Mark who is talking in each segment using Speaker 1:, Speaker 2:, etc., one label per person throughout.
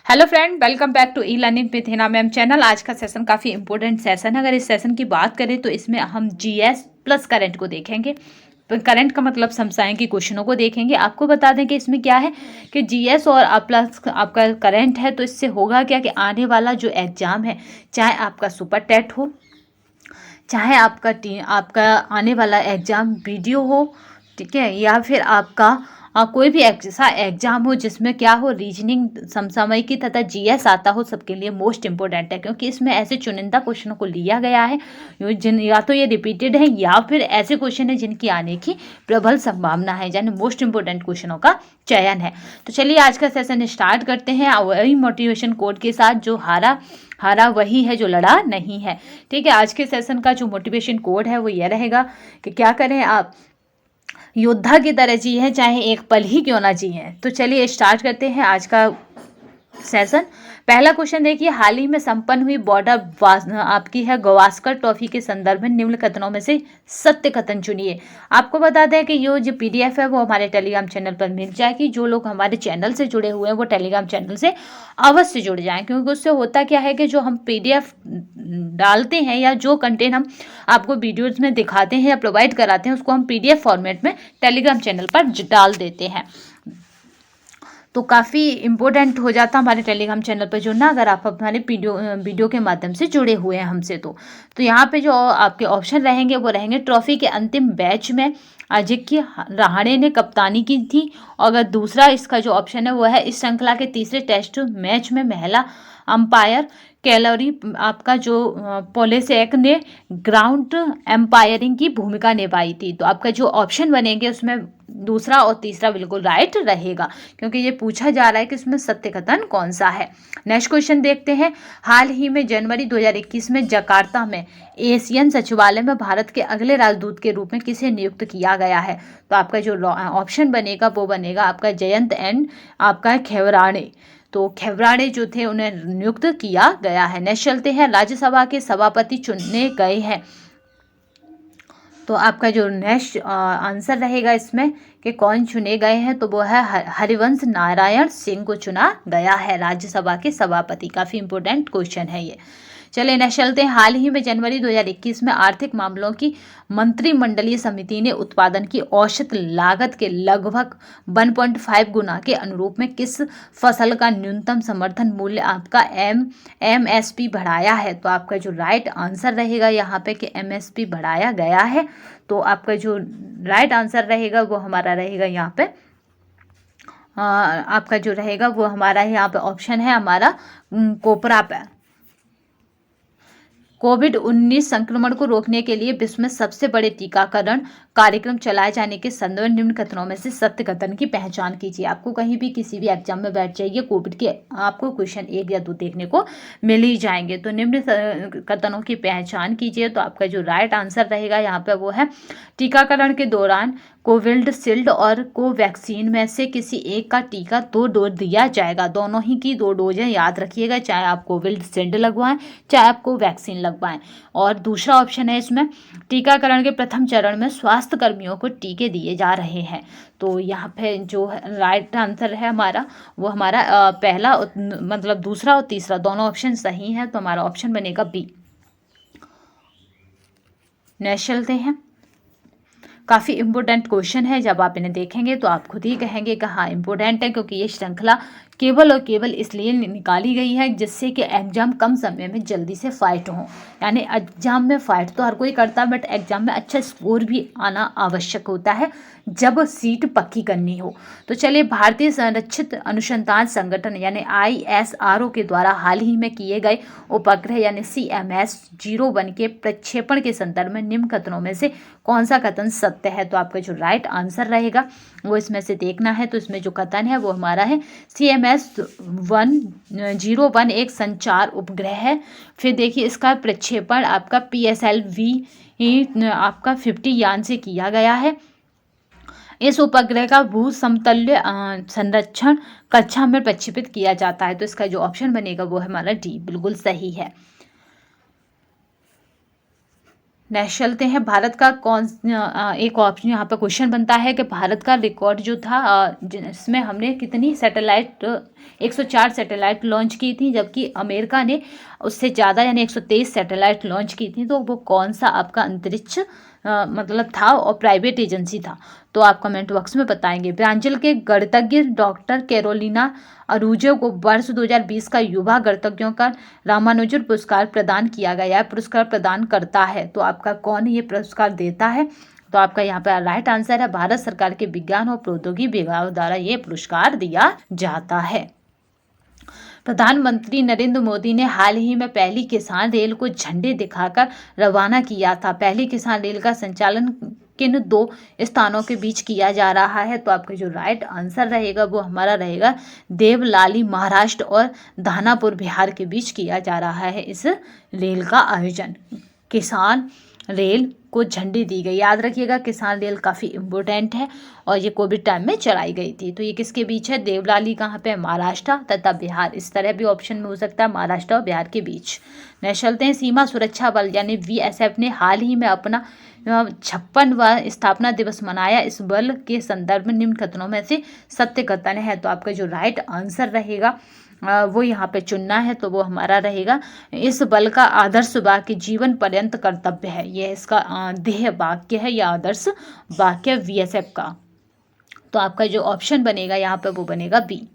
Speaker 1: Hello friend, welcome back to e learning with Hina ma'am channel. आज का session काफ़ी important session है। अगर इस सेशन की बात करें तो इसमें हम जीएस प्लस करंट को देखेंगे। करंट का मतलब समसामयिक क्वेश्चनों को देखेंगे। आपको बता दें कि इसमें क्या है कि जीएस और प्लस आपका करंट है, तो इससे होगा क्या कि आने वाला जो एग्ज़ाम है, चाहे आपका सुपर टेट हो, चाहे आपका आने वाला एग्ज़ाम वीडियो हो, ठीक है, या फिर आपका कोई भी ऐसा एग्जाम हो जिसमें क्या हो, रीजनिंग, समसामयिकी तथा जीएस आता हो, सबके लिए मोस्ट इंपॉर्टेंट है। क्योंकि इसमें ऐसे चुनिंदा क्वेश्चनों को लिया गया है जिन या तो ये रिपीटेड है या फिर ऐसे क्वेश्चन है जिनकी आने की प्रबल संभावना है, यानी मोस्ट इंपॉर्टेंट क्वेश्चनों का चयन है। तो चलिए आज का सेशन स्टार्ट करते हैं वही मोटिवेशन कोड के साथ। जो हारा वही है जो लड़ा नहीं है। ठीक है, आज के सेशन का जो मोटिवेशन कोड है वो यह रहेगा कि क्या करें आप, योद्धा की तरह जिए, चाहे एक पल ही क्यों ना जिए। तो चलिए स्टार्ट करते हैं आज का सेशन। पहला क्वेश्चन देखिए, हाल ही में संपन्न हुई बॉर्डर आपकी है गवास्कर ट्रॉफी के संदर्भ में निम्न कथनों में से सत्य कथन चुनिए। आपको बता दें कि ये जो पीडीएफ है वो हमारे टेलीग्राम चैनल पर मिल जाएगी। जो लोग हमारे चैनल से जुड़े हुए हैं वो टेलीग्राम चैनल से अवश्य जुड़ जाएं, क्योंकि उससे होता क्या है कि जो हम पीडीएफ डालते हैं या जो कंटेंट हम आपको वीडियोज में दिखाते हैं या प्रोवाइड कराते हैं, उसको हम पीडीएफ फॉर्मेट में टेलीग्राम चैनल पर डाल देते हैं। तो काफ़ी इंपॉर्टेंट हो जाता हमारे टेलीग्राम चैनल पर जुड़ना, अगर आप हमारे वीडियो के माध्यम से जुड़े हुए हैं हमसे। तो यहाँ पे जो आपके ऑप्शन रहेंगे वो रहेंगे, ट्रॉफी के अंतिम बैच में अजिंक्य रहाणे ने कप्तानी की थी। और अगर दूसरा इसका जो ऑप्शन है वो है, इस श्रृंखला के तीसरे टेस्ट मैच में महिला अंपायर कैलोरी आपका जो पोलेसेक ने ग्राउंड एम्पायरिंग की भूमिका निभाई थी। तो आपका जो ऑप्शन बनेंगे उसमें दूसरा और तीसरा बिल्कुल राइट रहेगा, क्योंकि ये पूछा जा रहा है कि इसमें सत्य कथन कौन सा है। नेक्स्ट क्वेश्चन देखते हैं, हाल ही में जनवरी 2021 में जकार्ता में एशियन सचिवालय में भारत के अगले राजदूत के रूप में किसे नियुक्त किया गया है। तो आपका जो ऑप्शन बनेगा वो बनेगा आपका जयंत एंड आपका खेवराणे। तो खेवराणे जो थे उन्हें नियुक्त किया गया है। नेक्स्ट चलते हैं, राज्यसभा के सभापति चुने गए हैं। तो आपका जो नेक्स्ट आंसर रहेगा इसमें कि कौन चुने गए हैं, तो वो है हरिवंश नारायण सिंह को चुना गया है राज्यसभा के सभापति। काफ़ी इंपॉर्टेंट क्वेश्चन है ये। चलिए नेक्स्ट चलते हैं, हाल ही में जनवरी 2021 में आर्थिक मामलों की मंत्रिमंडलीय समिति ने उत्पादन की औसत लागत के लगभग 1.5 गुना के अनुरूप में किस फसल का न्यूनतम समर्थन मूल्य आपका एमएसपी बढ़ाया है। तो आपका जो राइट आंसर रहेगा यहाँ पे कि एमएसपी बढ़ाया गया है। तो आपका जो राइट आंसर रहेगा वो हमारा रहेगा यहाँ पे आपका जो रहेगा वो हमारा यहाँ पे ऑप्शन है हमारा कोपरा पे। कोविड-19 संक्रमण को रोकने के लिए विश्व में सबसे बड़े टीकाकरण कार्यक्रम चलाए जाने के संदर्भ में निम्न कथनों में से सत्य कथन की पहचान कीजिए। आपको कहीं भी किसी भी एग्जाम में बैठ जाइए, कोविड के आपको क्वेश्चन 1 या 2 देखने को मिल ही जाएंगे। तो निम्न कथनों की पहचान कीजिए। तो आपका जो राइट आंसर रहेगा यहाँ पे वो है, टीकाकरण के दौरान कोविशील्ड और कोवैक्सीन में से किसी एक का टीका 2 डोज दिया जाएगा। दोनों ही की 2 डोजें याद रखिएगा, चाहे आप कोविशील्ड लगवाएं चाहे आप कोवैक्सीन लगवाएं। और दूसरा ऑप्शन है इसमें, टीकाकरण के प्रथम चरण में स्वास्थ्य कर्मियों को टीके दिए जा रहे हैं। तो यहाँ पे जो राइट आंसर है हमारा वो हमारा पहला मतलब दूसरा और तीसरा दोनों ऑप्शन सही हैं। तो हमारा ऑप्शन बनेगा बी। नेक्स्ट चलते हैं, काफ़ी इंपॉर्टेंट क्वेश्चन है। जब आप इन्हें देखेंगे तो आप खुद ही कहेंगे कि हाँ इंपॉर्टेंट है, क्योंकि ये श्रृंखला केवल और केवल इसलिए निकाली गई है जिससे कि एग्जाम कम समय में जल्दी से फाइट हो। यानी एग्जाम में फाइट तो हर कोई करता है, बट एग्जाम में अच्छा स्कोर भी आना आवश्यक होता है जब सीट पक्की करनी हो। तो चलिए, भारतीय संरक्षित अनुसंधान संगठन यानी ISRO के द्वारा हाल ही में किए गए उपग्रह यानी CMS-01 के प्रक्षेपण के संदर्भ में निम्न कथनों में से कौन सा कथन सत्य है। तो आपका जो राइट आंसर रहेगा वो इसमें से देखना है। तो इसमें जो कथन है वो हमारा है, CMS-01 एक संचार उपग्रह है। फिर देखिए इसका प्रक्षेपण आपका PSLV आपका 50 यान से किया गया है। इस उपग्रह का भू समतल्य संरक्षण कक्षा में प्रक्षेपित किया जाता है। तो इसका जो ऑप्शन बनेगा वो हमारा डी बिल्कुल सही है। नेक्स्ट चलते हैं, भारत का एक ऑप्शन यहाँ पर क्वेश्चन बनता है कि भारत का रिकॉर्ड जो था जिसमें हमने कितनी सैटेलाइट 104 सैटेलाइट लॉन्च की थी, जबकि अमेरिका ने उससे ज़्यादा यानी 123 सैटेलाइट लॉन्च की थी। तो वो कौन सा आपका अंतरिक्ष मतलब था और प्राइवेट एजेंसी था, तो आप कमेंट बॉक्स में बताएंगे। ब्राजील के गणितज्ञ डॉक्टर कैरोलिना अरूजो को वर्ष 2020 का युवा गणितज्ञों का रामानुजन पुरस्कार प्रदान किया गया। यह पुरस्कार प्रदान करता है, तो आपका कौन ये पुरस्कार देता है, तो आपका यहाँ पर राइट आंसर है भारत सरकार के विज्ञान और प्रौद्योगिकी विभाग द्वारा ये पुरस्कार दिया जाता है। प्रधानमंत्री नरेंद्र मोदी ने हाल ही में पहली किसान रेल को झंडे दिखाकर रवाना किया था। पहली किसान रेल का संचालन किन 2 स्थानों के बीच किया जा रहा है, तो आपका जो राइट आंसर रहेगा वो हमारा रहेगा देवलाली महाराष्ट्र और दानापुर बिहार के बीच किया जा रहा है इस रेल का आयोजन। किसान रेल को झंडी दी गई, याद रखिएगा किसान रेल काफ़ी इम्पोर्टेंट है और ये कोविड टाइम में चलाई गई थी। तो ये किसके बीच है, देवलाली कहाँ पे, महाराष्ट्र तथा बिहार। इस तरह भी ऑप्शन में हो सकता है महाराष्ट्र और बिहार के बीच। नेक्स्ट चलते हैं, सीमा सुरक्षा बल यानी BSF ने हाल ही में अपना 56वां स्थापना दिवस मनाया। इस बल के संदर्भ में निम्न कथनों में से सत्य कथन है, तो आपका जो राइट आंसर रहेगा वो यहाँ पे चुनना है, तो वो हमारा रहेगा इस बल का आदर्श वाक्य जीवन पर्यंत कर्तव्य है। यह इसका ध्येय वाक्य है या आदर्श वाक्य BSF का, तो आपका जो ऑप्शन बनेगा यहाँ पे वो बनेगा बी।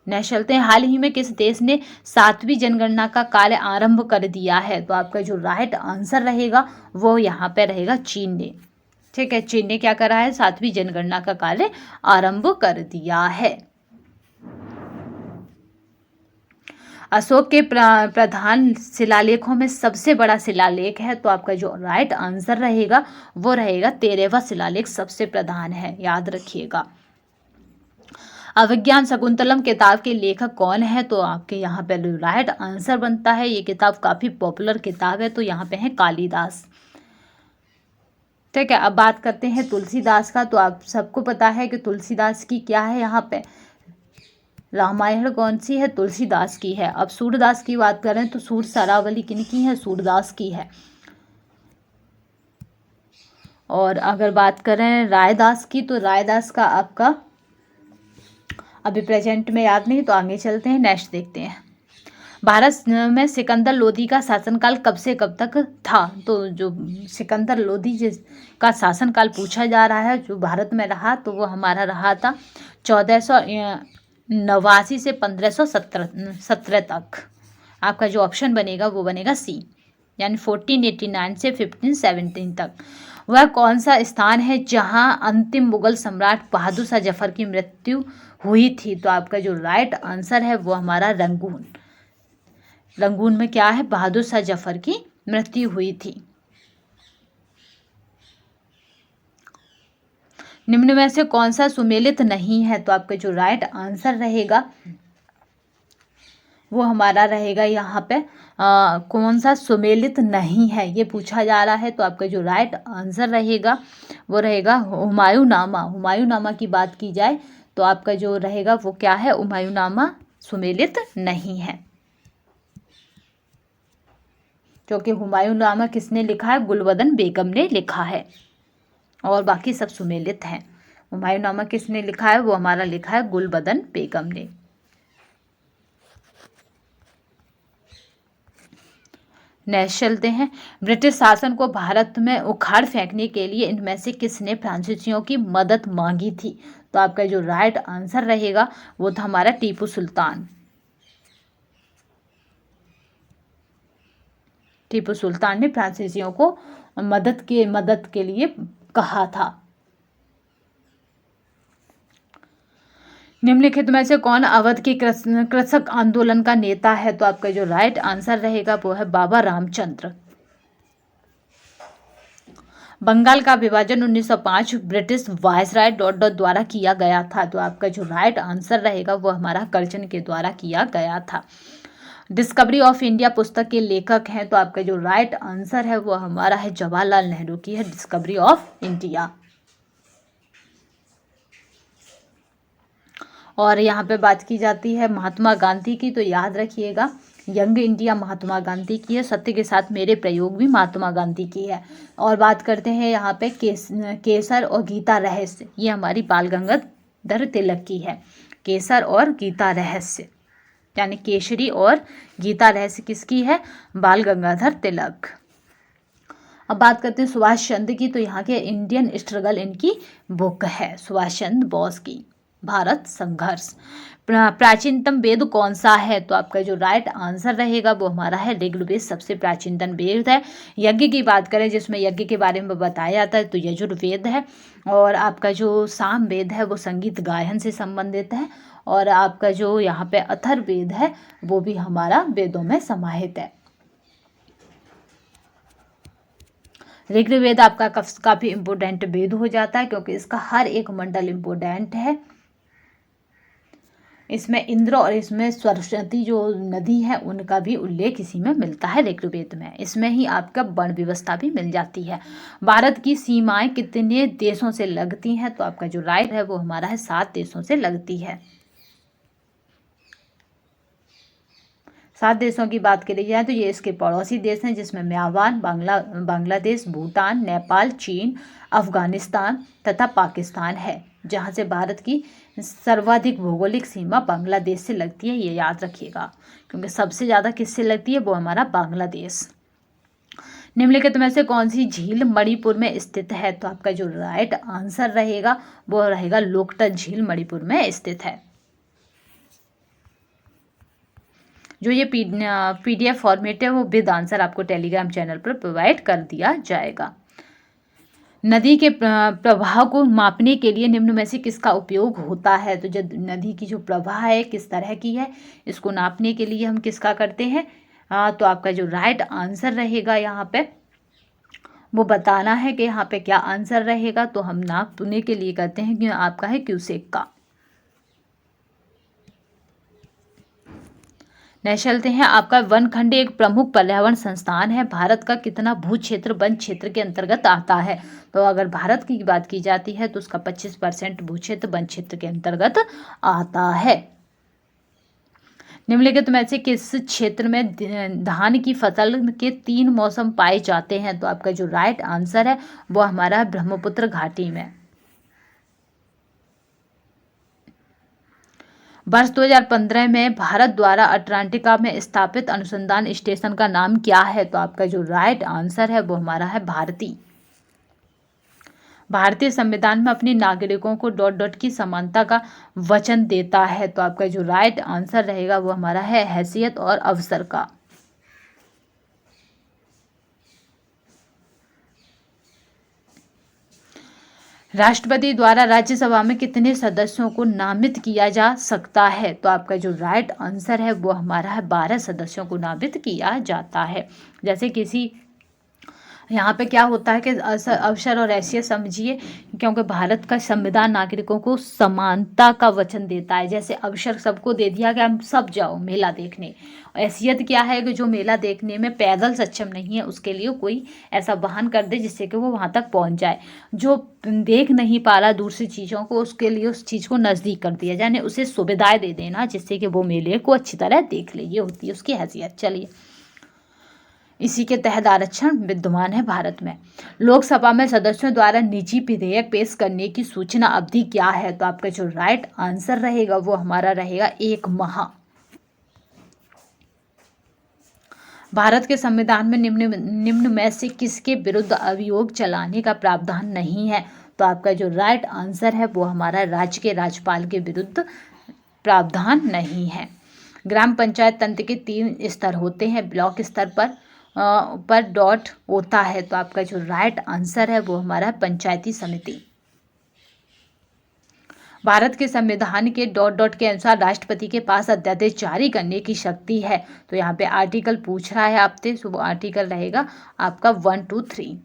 Speaker 1: नेक्स्ट चलते हैं, हाल ही में किस देश ने 7वीं जनगणना का कार्य आरंभ कर दिया है, तो आपका जो राइट आंसर रहेगा वो यहाँ पे रहेगा चीन ने। ठीक है, चीन ने क्या करा है, 7वीं जनगणना का कार्य आरंभ कर दिया है। अशोक के प्रधान शिलालेखों में सबसे बड़ा शिलालेख है, तो आपका जो राइट आंसर रहेगा वो रहेगा 13वां शिलालेख सबसे प्रधान है, याद रखिएगा। अभिज्ञान शकुंतलम किताब के लेखक कौन है, तो आपके यहाँ पे राइट आंसर बनता है, ये किताब काफ़ी पॉपुलर किताब है, तो यहाँ पे है कालिदास। ठीक है, अब बात करते हैं तुलसीदास का। तो आप सबको पता है कि तुलसीदास की क्या है, यहाँ पे रामायण कौन सी है, तुलसीदास की है। अब सूरदास की बात करें तो सूर सरावली किनकी है, सूरदास की है। और अगर बात करें रायदास की, तो रायदास का आपका अभी प्रेजेंट में याद नहीं, तो आगे चलते हैं, नेक्स्ट देखते हैं। भारत में सिकंदर लोदी का शासनकाल कब से कब तक था, तो जो सिकंदर लोदी जिसका शासनकाल पूछा जा रहा है जो भारत में रहा, तो वो हमारा रहा था 1489 से 1517 तक। आपका जो ऑप्शन बनेगा वो बनेगा सी, यानी 1489 से 1517 तक। वह कौन सा स्थान है जहां अंतिम मुगल सम्राट बहादुर शाह जफर की मृत्यु हुई थी, तो आपका जो राइट आंसर है वो हमारा रंगून। रंगून में क्या है, बहादुर शाह जफर की मृत्यु हुई थी। निम्न में से कौन सा सुमेलित नहीं है, तो आपका जो राइट आंसर रहेगा वो हमारा रहेगा यहाँ पे कौन सा सुमेलित नहीं है, ये पूछा जा रहा है, तो आपका जो राइट आंसर रहेगा वो रहेगा हुमायूंनामा। हुमायूंनामा की बात की जाए तो आपका जो रहेगा वो क्या है, हुमायूंनामा सुमेलित नहीं है, क्योंकि हुमायूंनामा किसने लिखा है, गुलबदन बेगम ने लिखा है, और बाकी सब सुमेलित हैं। हुमायूंनामा किसने लिखा है, वो हमारा लिखा है गुलबदन बेगम ने। नेक्स्ट चलते हैं, ब्रिटिश शासन को भारत में उखाड़ फेंकने के लिए इनमें से किसने फ्रांसीसियों की मदद मांगी थी, तो आपका जो राइट आंसर रहेगा वो था हमारा टीपू सुल्तान। टीपू सुल्तान ने फ्रांसीसियों को मदद के लिए कहा था। निम्नलिखित में से कौन अवध के कृषक आंदोलन का नेता है, तो आपका जो राइट आंसर रहेगा वो है बाबा रामचंद्र। बंगाल का विभाजन 1905 ब्रिटिश वायसराय द्वारा किया गया था, तो आपका जो राइट आंसर रहेगा वो हमारा कर्जन के द्वारा किया गया था। डिस्कवरी ऑफ इंडिया पुस्तक के लेखक हैं, तो आपका जो राइट आंसर है वो हमारा है जवाहरलाल नेहरू की है डिस्कवरी ऑफ इंडिया। और यहाँ पे बात की जाती है महात्मा गांधी की, तो याद रखिएगा यंग इंडिया महात्मा गांधी की है। सत्य के साथ मेरे प्रयोग भी महात्मा गांधी की है। और बात करते हैं यहाँ पे केसर और गीता रहस्य, ये हमारी बाल गंगाधर तिलक की है। केसर और गीता रहस्य यानी केसरी और गीता रहस्य किसकी है? बाल गंगाधर तिलक। अब बात करते हैं सुभाष चंद्र की, तो यहाँ के इंडियन स्ट्रगल इनकी बुक है, सुभाष चंद्र बोस की, भारत संघर्ष। प्राचीनतम वेद कौन सा है? तो आपका जो राइट आंसर रहेगा वो हमारा है ऋग्वेद, सबसे प्राचीनतम वेद है। यज्ञ की बात करें जिसमें यज्ञ के बारे में बताया जाता है तो यजुर्वेद है। और आपका जो साम वेद है वो संगीत गायन से संबंधित है। और आपका जो यहाँ पे अथर्ववेद है वो भी हमारा वेदों में समाहित है। ऋग्वेद आपका काफी इम्पोर्टेंट वेद हो जाता है क्योंकि इसका हर एक मंडल इम्पोर्टेंट है। इसमें इंद्र और इसमें सरस्वती जो नदी है उनका भी उल्लेख इसी में मिलता है ऋग्वेद में। इसमें ही आपका वर्ण व्यवस्था भी मिल जाती है। भारत की सीमाएं कितने देशों से लगती हैं? तो आपका जो राइट है वो हमारा है 7 देशों से लगती है। 7 देशों की बात करी जाए तो ये इसके पड़ोसी देश हैं जिसमें म्यांमार, बांग्लादेश, भूटान, नेपाल, चीन, अफगानिस्तान तथा पाकिस्तान है। जहाँ से भारत की सर्वाधिक भौगोलिक सीमा बांग्लादेश से लगती है, ये याद रखिएगा क्योंकि सबसे ज़्यादा किससे लगती है? वो हमारा बांग्लादेश। निम्नलिखित में से कौन सी झील मणिपुर में स्थित है? तो आपका जो राइट आंसर रहेगा वो रहेगा लोकटक झील मणिपुर में स्थित है। जो ये PDF फॉर्मेट है वो विद आंसर आपको टेलीग्राम चैनल पर प्रोवाइड कर दिया जाएगा। नदी के प्रवाह को मापने के लिए निम्न में से किसका उपयोग होता है? तो जब नदी की जो प्रवाह है किस तरह की है, इसको नापने के लिए हम किसका करते हैं? तो आपका जो राइट आंसर रहेगा यहाँ पे वो बताना है कि यहाँ पे क्या आंसर रहेगा, तो हम नापने के लिए करते हैं कि आपका है क्यूसेक का। नेक्स्ट चलते हैं, आपका वनखंड एक प्रमुख पर्यावरण संस्थान है। भारत का कितना भू क्षेत्र वन क्षेत्र के अंतर्गत आता है? तो अगर भारत की बात की जाती है तो उसका 25% भू क्षेत्र वन क्षेत्र के अंतर्गत आता है। निम्नलिखित में से किस क्षेत्र में धान की फसल के 3 मौसम पाए जाते हैं? तो आपका जो राइट आंसर है वो हमारा ब्रह्मपुत्र घाटी में। वर्ष 2015 में भारत द्वारा अटलांटिका में स्थापित अनुसंधान स्टेशन का नाम क्या है? तो आपका जो राइट आंसर है वो हमारा है भारती। भारतीय संविधान में अपने नागरिकों को ... की समानता का वचन देता है। तो आपका जो राइट आंसर रहेगा वो हमारा है हैसियत और अवसर का। राष्ट्रपति द्वारा राज्यसभा में कितने सदस्यों को नामित किया जा सकता है? तो आपका जो राइट आंसर है वो हमारा है 12 सदस्यों को नामित किया जाता है। जैसे किसी यहाँ पे क्या होता है कि अवसर और हैसियत समझिए, क्योंकि भारत का संविधान नागरिकों को समानता का वचन देता है। जैसे अवसर सबको दे दिया कि हम सब जाओ मेला देखने, हैसियत क्या है कि जो मेला देखने में पैदल सक्षम नहीं है उसके लिए कोई ऐसा वाहन कर दे जिससे कि वो वहाँ तक पहुँच जाए। जो देख नहीं पा रहा दूसरी चीज़ों को उसके लिए उस चीज़ को नज़दीक कर दिया जाए, उसे सुविधाएं दे देना जिससे कि वो मेले को अच्छी तरह देख ले, ये होती है उसकी हैसियत। चलिए, इसी के तहत आरक्षण विद्यमान है भारत में। लोकसभा में सदस्यों द्वारा निजी विधेयक पेश करने की सूचना अवधि क्या है? तो आपका जो राइट आंसर रहेगा वो हमारा रहेगा 1 माह। भारत के संविधान में निम्न में से किसके विरुद्ध अभियोग चलाने का प्रावधान नहीं है? तो आपका जो राइट आंसर है वो हमारा राज्य के राज्यपाल के विरुद्ध प्रावधान नहीं है। ग्राम पंचायत तंत्र के 3 स्तर होते हैं। ब्लॉक स्तर पर डॉट होता है। तो आपका जो राइट आंसर है वो हमारा पंचायती समिति। भारत के संविधान के ... के अनुसार राष्ट्रपति के पास अध्यादेश जारी करने की शक्ति है। तो यहाँ पे आर्टिकल पूछ रहा है आपसे, तो वो आर्टिकल रहेगा आपका 1, 2, 3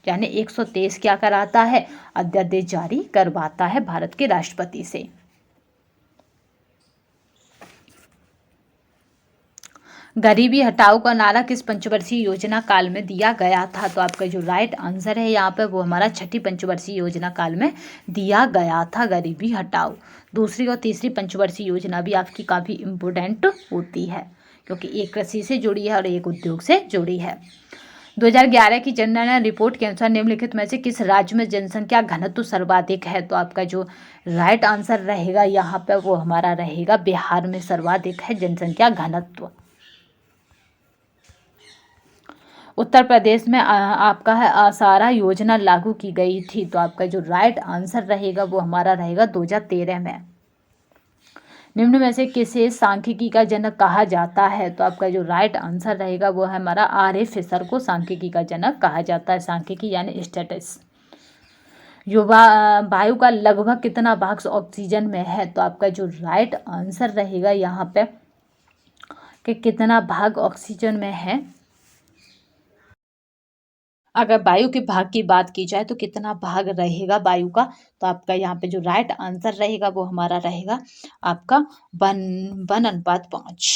Speaker 1: यानी 123 क्या कराता है? अध्यादेश जारी करवाता है भारत के राष्ट्रपति से। गरीबी हटाओ का नारा किस पंचवर्षीय योजना काल में दिया गया था? तो आपका जो राइट आंसर है यहाँ पे वो हमारा 6ठी पंचवर्षीय योजना काल में दिया गया था, गरीबी हटाओ। दूसरी और तीसरी पंचवर्षीय योजना भी आपकी काफ़ी इम्पोर्टेंट होती है क्योंकि एक कृषि से जुड़ी है और एक उद्योग से जुड़ी है। 2011 की जनगणना रिपोर्ट के अनुसार निम्नलिखित में से किस राज्य में जनसंख्या घनत्व सर्वाधिक है? तो आपका जो राइट आंसर रहेगा यहाँ पे वो हमारा रहेगा बिहार में सर्वाधिक है जनसंख्या घनत्व। उत्तर प्रदेश में आपका है आसारा योजना लागू की गई थी, तो आपका जो राइट आंसर रहेगा वो हमारा रहेगा 2013 में। निम्न में से किसे सांख्यिकी का जनक कहा जाता है? तो आपका जो राइट आंसर रहेगा वो है हमारा आर.ए. फिशर को सांख्यिकी का जनक कहा जाता है। सांख्यिकी यानी स्टैटिस्टिक्स। युवा वायु का लगभग कितना भाग ऑक्सीजन में है? तो आपका जो राइट आंसर रहेगा यहाँ पे कि कितना भाग ऑक्सीजन में है। अगर वायु के भाग की बात की जाए तो कितना भाग रहेगा वायु का? तो आपका यहाँ पे जो राइट आंसर रहेगा वो हमारा रहेगा आपका 1:5।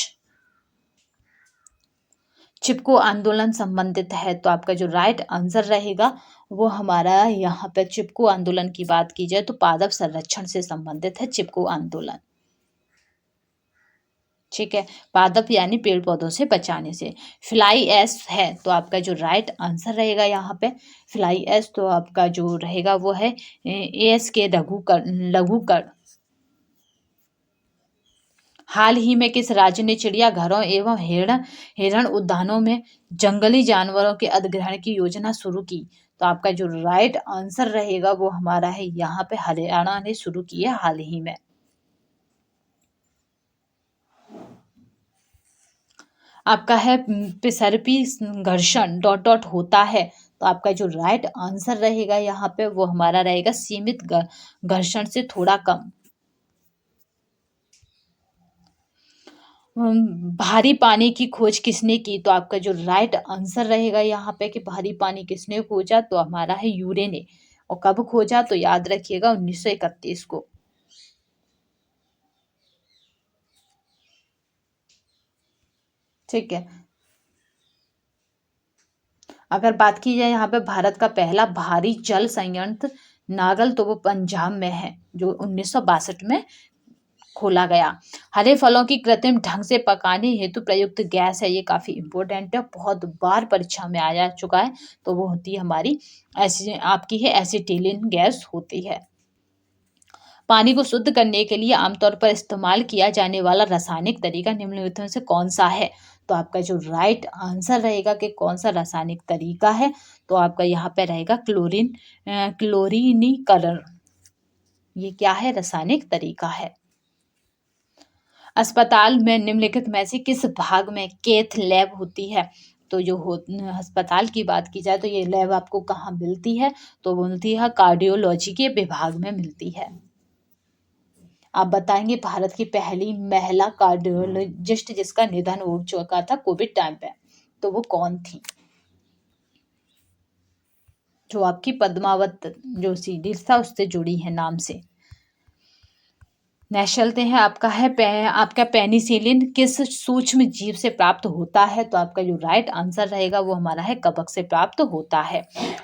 Speaker 1: चिपको आंदोलन संबंधित है, तो आपका जो राइट आंसर रहेगा वो हमारा यहाँ पे चिपको आंदोलन की बात की जाए तो पादप संरक्षण से संबंधित है चिपको आंदोलन। ठीक है, पादप यानी पेड़ पौधों से बचाने से। फ्लाई ऐश है, तो आपका जो राइट आंसर रहेगा यहाँ पे फ्लाई ऐश, तो आपका जो रहेगा वो है एस के लघुकरण। हाल ही में किस राज्य ने चिड़ियाघरों एवं हिरण उद्यानों में जंगली जानवरों के अधिग्रहण की योजना शुरू की? तो आपका जो राइट आंसर रहेगा वो हमारा है यहाँ पे हरियाणा ने शुरू की है हाल ही में। आपका है पिसर्पी घर्षण डॉट डॉट होता है, तो आपका जो राइट आंसर रहेगा यहाँ पे वो हमारा रहेगा सीमित घर्षण से थोड़ा कम। भारी पानी की खोज किसने की? तो आपका जो राइट आंसर रहेगा यहाँ पे कि भारी पानी किसने खोजा? तो हमारा है यूरे ने। और कब खोजा? तो याद रखिएगा 1931 को। ठीक है, अगर बात की जाए यहाँ पे भारत का पहला भारी जल संयंत्र नागल, तो वो पंजाब में है जो 1962 में खोला गया। हरे फलों की कृत्रिम ढंग से पकाने हेतु प्रयुक्त गैस है, ये काफी इंपॉर्टेंट है, बहुत बार परीक्षा में आ जा चुका है। तो वो होती है हमारी आपकी है एसिटिलीन गैस होती है। पानी को शुद्ध करने के लिए आमतौर पर इस्तेमाल किया जाने वाला रासायनिक तरीका निम्नलिखित में से कौन सा है? तो आपका जो राइट आंसर रहेगा कि कौन सा रासायनिक तरीका है? तो आपका यहाँ पे रहेगा क्लोरीनीकरण। ये क्या है? रासायनिक तरीका है। अस्पताल में निम्नलिखित में से किस भाग में कैथ लैब होती है? तो जो अस्पताल की बात की जाए तो ये लैब आपको कहाँ मिलती है? तो वो मिलती है कार्डियोलॉजी के विभाग में मिलती है। आप बताएंगे भारत की पहली महिला कार्डियोलॉजिस्ट जिसका निधन हो चुका था कोविड टाइम पे, तो वो कौन थी? जो आपकी पद्मावत जो सीरीज था उससे जुड़ी है नाम से। नेक्स्ट चलते हैं, आपका है आपका पेनिसिलिन किस सूक्ष्म जीव से प्राप्त होता है? तो आपका जो राइट आंसर रहेगा वो हमारा है कवक से प्राप्त होता है।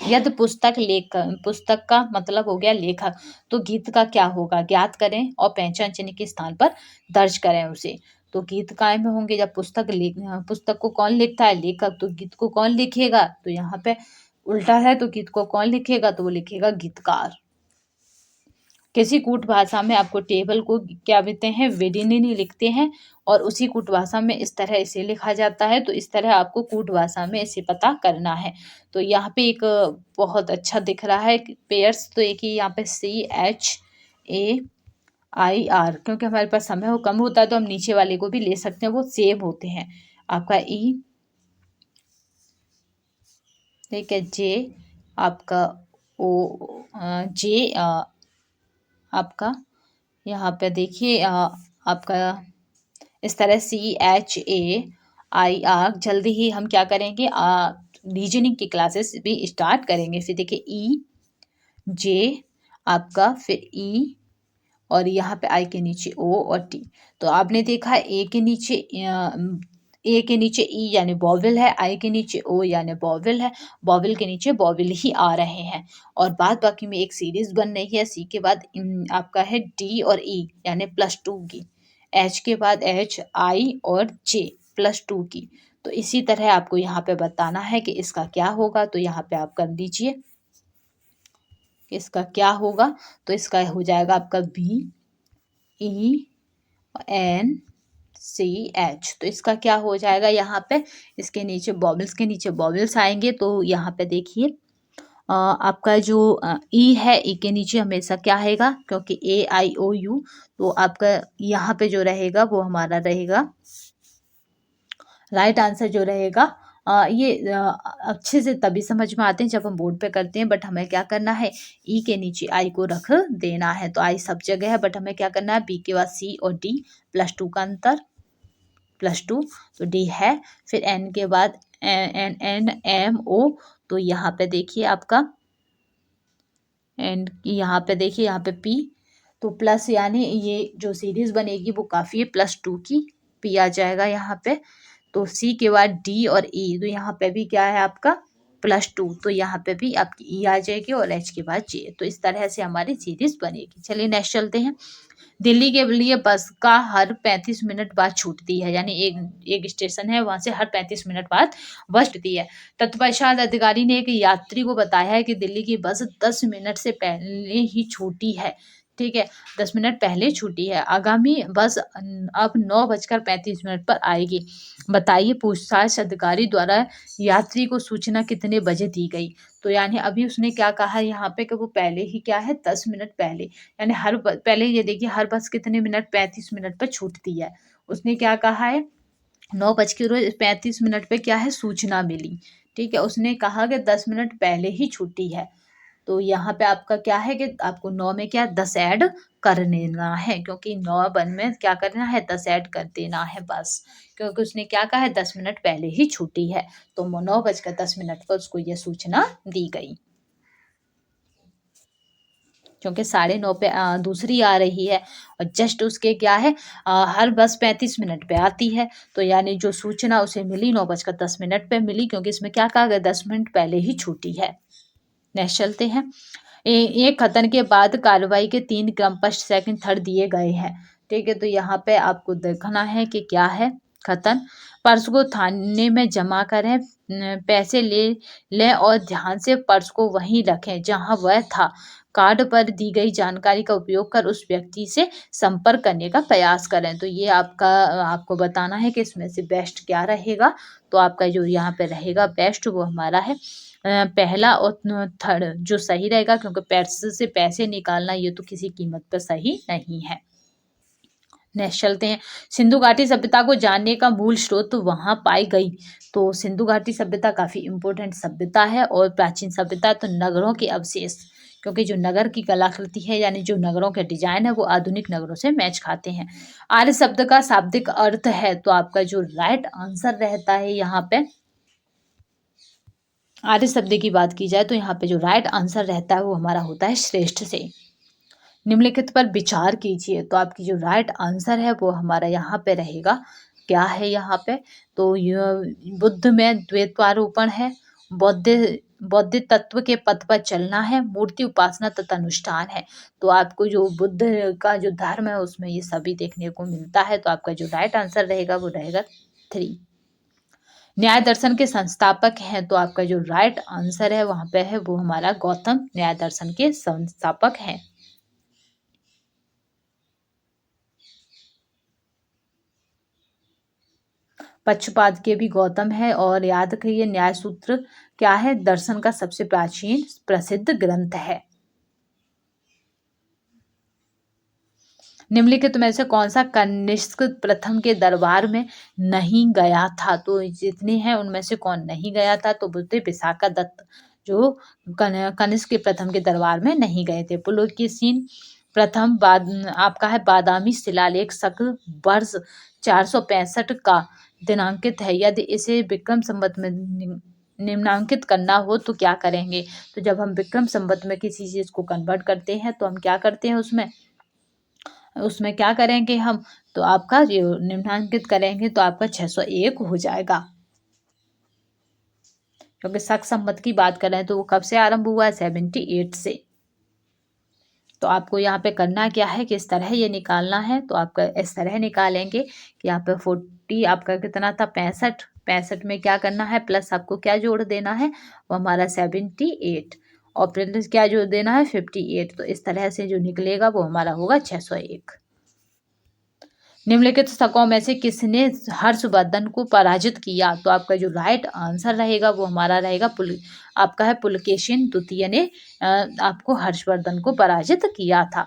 Speaker 1: यदि पुस्तक का मतलब हो गया लेखक, तो गीत का क्या होगा? ज्ञात करें और पहचान चिन्ह के स्थान पर दर्ज करें उसे। तो गीत काय में होंगे जब पुस्तक को कौन लिखता है? लेखक। तो गीत को कौन लिखेगा? तो यहाँ पे उल्टा है, तो गीत को कौन लिखेगा? तो वो लिखेगा गीतकार। किसी कूट भाषा में आपको टेबल को क्या कहते हैं? वेडिनिनी लिखते हैं, और उसी कूट भाषा में इस तरह इसे लिखा जाता है, तो इस तरह आपको कूट भाषा में इसे पता करना है। तो यहाँ पे एक बहुत अच्छा दिख रहा है पेयर्स, तो एक ही यहाँ पे CHAIR, क्योंकि हमारे पास समय हो कम होता है तो हम नीचे वाले को भी ले सकते हैं, वो सेम होते हैं। आपका ई, ठीक है, जे, आपका ओ, जे, आपका यहाँ पे देखिए आपका इस तरह CHAIR। जल्दी ही हम क्या करेंगे? रीजनिंग की क्लासेस भी स्टार्ट करेंगे। फिर देखिए ई, जे, आपका फिर ई, और यहाँ पे आई के नीचे ओ और टी। तो आपने देखा ए के नीचे ई यानी बॉविल है, आई के नीचे ओ यानी बॉविल है, बॉविल के नीचे बॉविल ही आ रहे हैं। और बाद बाकी में एक सीरीज बन रही है, सी के बाद आपका है डी और ई यानी +2 की, एच के बाद एच, आई और जे। +2 की। तो इसी तरह आपको यहाँ पे बताना है कि इसका क्या होगा। तो यहाँ पे आप कर लीजिए इसका क्या होगा। तो इसका हो जाएगा आपका BENCH। तो इसका क्या हो जाएगा यहाँ पे, इसके नीचे बॉबल्स के नीचे बॉबल्स आएंगे। तो यहाँ पे देखिए आपका जो ई है, ई के नीचे हमेशा क्या आएगा, क्योंकि AIOU। तो आपका यहाँ पे जो रहेगा वो हमारा रहेगा राइट आंसर जो रहेगा। ये अच्छे से तभी समझ में आते हैं जब हम बोर्ड पे करते हैं, बट हमें क्या करना है, ई के नीचे आई को रख देना है। तो आई सब जगह है, बट हमें क्या करना है, बी के बाद सी और डी, +2 का अंतर, +2, तो डी है। फिर एन के बाद NMO। तो यहाँ पे देखिए आपका एंड यहाँ पे देखिए यहाँ पे पी। तो प्लस यानी ये जो सीरीज बनेगी वो काफ़ी है, +2 की पी आ जाएगा यहाँ पे। तो सी के बाद डी और ई, तो यहाँ पे भी क्या है आपका +2। तो यहाँ पे भी आपकी ई आ जाएगी और एच के बाद जे। तो इस तरह से हमारी सीरीज बनेगी। चलिए नेक्स्ट चलते हैं। दिल्ली के लिए बस का हर 35 मिनट बाद छूटती है, यानी एक स्टेशन है वहां से हर 35 मिनट बाद बस छूटती है। तत्पश्चात अधिकारी ने एक यात्री को बताया है कि दिल्ली की बस 10 मिनट से पहले ही छूटी है। ठीक है, 10 मिनट पहले छूटी है। आगामी बस अब 9:35 पर आएगी। बताइए पूछताछ अधिकारी द्वारा यात्री को सूचना कितने बजे दी गई। तो यानी अभी उसने क्या कहा यहाँ पे कि वो पहले ही क्या है, 10 मिनट पहले, यानी पहले ये देखिए हर बस कितने मिनट, 35 मिनट पर छूटती है। उसने क्या कहा है, 9:35 पे क्या है, सूचना मिली। ठीक है, उसने कहा कि 10 मिनट पहले ही छुट्टी है। तो यहाँ पे आपका क्या है कि आपको 9 में क्या 10 ऐड कर देना है, क्योंकि 9 में क्या करना है, 10 ऐड कर देना है बस, क्योंकि उसने क्या कहा है, 10 मिनट पहले ही छुट्टी है। तो 9:10 पर उसको ये सूचना दी गई, क्योंकि 9:30 पे दूसरी आ रही है और जस्ट उसके क्या है, हर बस 35 मिनट पे आती है। तो यानी जो सूचना उसे मिली 9:10 पे मिली, क्योंकि इसमें क्या कहा गया, 10 मिनट पहले ही छूटी है। नेक्स्ट चलते हैं। एक कथन के बाद कार्रवाई के 3 क्रम पर सेकंड थर्ड दिए गए हैं। ठीक है, तो यहाँ पे आपको देखना है कि क्या है कथन। पर्स को थाने में जमा करें, पैसे ले लें और ध्यान से पर्स को वहीं रखें जहां वह था। कार्ड पर दी गई जानकारी का उपयोग कर उस व्यक्ति से संपर्क करने का प्रयास करें। तो ये आपको बताना है कि इसमें से बेस्ट क्या रहेगा। तो आपका जो यहाँ पे रहेगा बेस्ट वो हमारा है पहला और थर्ड जो सही रहेगा, क्योंकि पर्स से पैसे निकालना ये तो किसी कीमत पर सही नहीं है। नेक्स्ट चलते हैं। सिंधु घाटी सभ्यता को जानने का मूल स्रोत वहां पाई गई। तो सिंधु घाटी सभ्यता काफी इंपॉर्टेंट सभ्यता है और प्राचीन सभ्यता तो नगरों के अवशेष, क्योंकि जो नगर की कलाकृति है यानी जो नगरों के डिजाइन है वो आधुनिक नगरों से मैच खाते हैं। आर्य शब्द का शाब्दिक अर्थ है, तो आपका जो राइट आंसर रहता है यहाँ पे आर्य शब्द की बात की जाए तो यहाँ पे जो राइट आंसर रहता है वो हमारा होता है श्रेष्ठ से। निम्नलिखित पर विचार कीजिए। तो आपकी जो राइट आंसर है वो हमारा यहाँ पे रहेगा, क्या है यहाँ पे, तो बुद्ध में द्वैतारोपण है, बौद्ध तत्व के पथ पर चलना है, मूर्ति उपासना तथा अनुष्ठान है। तो आपको जो बुद्ध का जो धर्म है उसमें ये सभी देखने को मिलता है। तो आपका जो राइट आंसर रहेगा वो रहेगा 3। न्याय दर्शन के संस्थापक हैं, तो आपका जो राइट आंसर है वहां पे है वो हमारा गौतम न्याय दर्शन के संस्थापक हैं। पक्षपात के भी गौतम है। और याद रखिए न्याय सूत्र क्या है, दर्शन का सबसे प्राचीन प्रसिद्ध ग्रंथ है। निम्नलिखित में से कौन सा कनिष्क प्रथम के दरबार में नहीं गया था। तो जितने हैं उनमें से कौन नहीं गया था, तो बोलते विशाखा दत्त जो कनिष्क के प्रथम के दरबार में नहीं गए थे। पुलकेशिन प्रथम आपका है बादामी शिलालेख शक वर्ष 465 का दिनांकित है। यदि इसे विक्रम संवत में निम्नांकित करना हो तो क्या करेंगे। तो जब हम विक्रम संवत में किसी चीज को कन्वर्ट करते हैं तो हम क्या करते हैं, उसमें क्या करेंगे हम, तो आपका जो निम्नांकित करेंगे तो आपका 601 हो जाएगा। क्योंकि शक संवत की बात कर रहे हैं तो वो कब से आरंभ हुआ है, 78 से। तो आपको यहाँ पे करना क्या है कि इस तरह ये निकालना है। तो आपका इस तरह निकालेंगे कि यहाँ पे 40 आपका कितना था 65, 65 में क्या करना है प्लस आपको क्या जोड़ देना है वो हमारा 78 और प्लस क्या जोड़ देना है 58। तो इस तरह से जो निकलेगा वो हमारा होगा 601। निम्नलिखित शकों में से किसने हर्षवर्धन को पराजित किया। तो आपका जो राइट आंसर रहेगा वो हमारा रहेगा आपका है पुलकेशिन द्वितीय ने आपको हर्षवर्धन को पराजित किया था।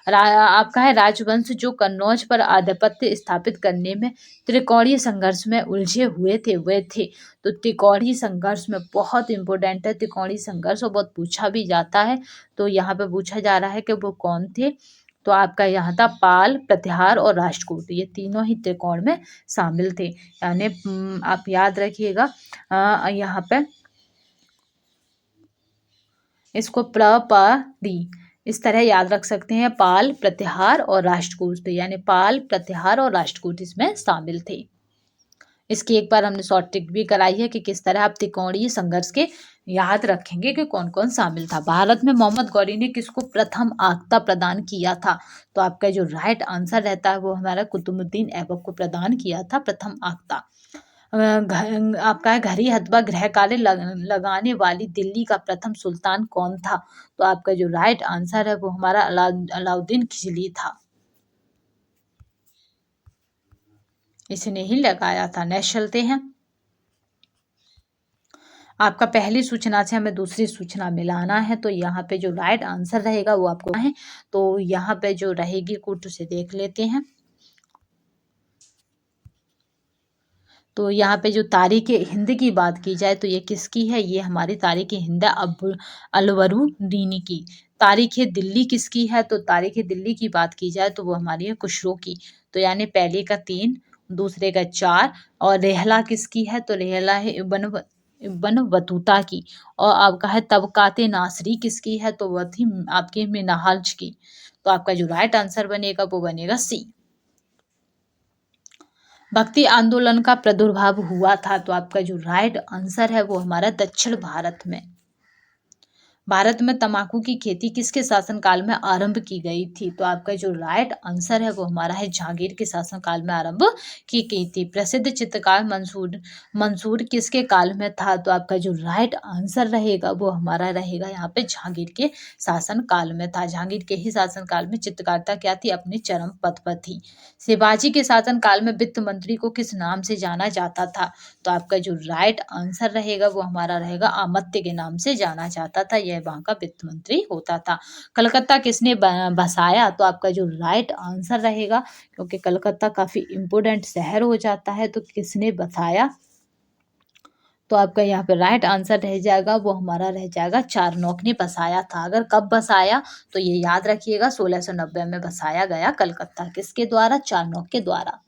Speaker 1: आपका है राजवंश जो कन्नौज पर आधिपत्य स्थापित करने में त्रिकोणीय संघर्ष में उलझे हुए थे वे थे। तो त्रिकोणीय संघर्ष में बहुत इंपॉर्टेंट है त्रिकोणीय संघर्ष और बहुत पूछा भी जाता है। तो यहाँ पे पूछा जा रहा है कि वो कौन थे। तो आपका यहाँ था पाल, प्रतिहार और राष्ट्रकूट, ये तीनों ही त्रिकोण में शामिल थे। यानी आप याद रखिएगा यहाँ पे इसको प्र प दी इस तरह याद रख सकते हैं। पाल, प्रतिहार और राष्ट्रकूट, यानी पाल, प्रतिहार और राष्ट्रकूट इसमें शामिल थे। इसकी एक बार हमने शॉर्ट ट्रिक भी कराई है कि किस तरह आप त्रिकोणीय संघर्ष के याद रखेंगे कि कौन कौन शामिल था। भारत में मोहम्मद गौरी ने किसको प्रथम आख्ता प्रदान किया था। तो आपका जो राइट आंसर रहता है वो हमारा कुतुबुद्दीन ऐबक को प्रदान किया था प्रथम आख्ता। आपका घड़ी अथवा गृह कार्य लगाने वाली दिल्ली का प्रथम सुल्तान कौन था। तो आपका जो राइट आंसर है वो हमारा अलाउद्दीन खिलजी था, इसने ही लगाया था। नेक्स्ट चलते हैं। आपका पहली सूचना से हमें दूसरी सूचना मिलाना है। तो यहाँ पे जो राइट आंसर रहेगा वो आपको है। तो यहाँ पे जो रहेगी कुछ उसे देख लेते हैं। तो यहाँ पे जो तारीख हिंद की बात की जाए तो ये किसकी है, ये हमारी तारीख हिंद अलवरुदीनी की। तारीख दिल्ली किसकी है, तो तारीख दिल्ली की बात की जाए तो वो हमारी है खुसरो की। तो यानी पहले का 3, दूसरे का 4 और रेहला किसकी है, तो रेहला है इब्न बतूता की। और आपका है तबकाते नासरी किसकी है, तो वह थी आपकी मिनहाज की। तो आपका जो राइट आंसर बनेगा वो बनेगा सी। भक्ति आंदोलन का प्रादुर्भाव हुआ था। तो आपका जो राइट आंसर है वो हमारा दक्षिण भारत में। भारत में तंबाकू की खेती किसके शासनकाल में आरंभ की गई थी। तो आपका जो राइट आंसर है वो हमारा है जहांगीर के शासनकाल में आरंभ की गई थी। प्रसिद्ध चित्रकार मंसूर किसके काल में था। तो आपका जो राइट आंसर रहेगा वो हमारा रहेगा यहाँ पे जहांगीर के शासन काल में था। जहांगीर के ही शासन काल में चित्रकारिता क्या थी, अपने चरम पद पर थी। शिवाजी के शासन काल में वित्त मंत्री को किस नाम से जाना जाता था। तो आपका जो राइट आंसर रहेगा वो हमारा रहेगा अमात्य के नाम से जाना जाता था। यह वहां का वित्त मंत्री होता था। कलकत्ता किसने बसाया। तो आपका जो राइट आंसर रहेगा, क्योंकि कलकत्ता काफी इंपोर्टेंट शहर हो जाता है, तो किसने बसाया। तो आपका यहाँ पे राइट आंसर रह जाएगा वो हमारा रह जाएगा चारनोक ने बसाया था। अगर कब बसाया तो ये याद रखिएगा 1690 में बसाया गया कलकत्ता। किसके द्वारा, चारनोक के द्वारा,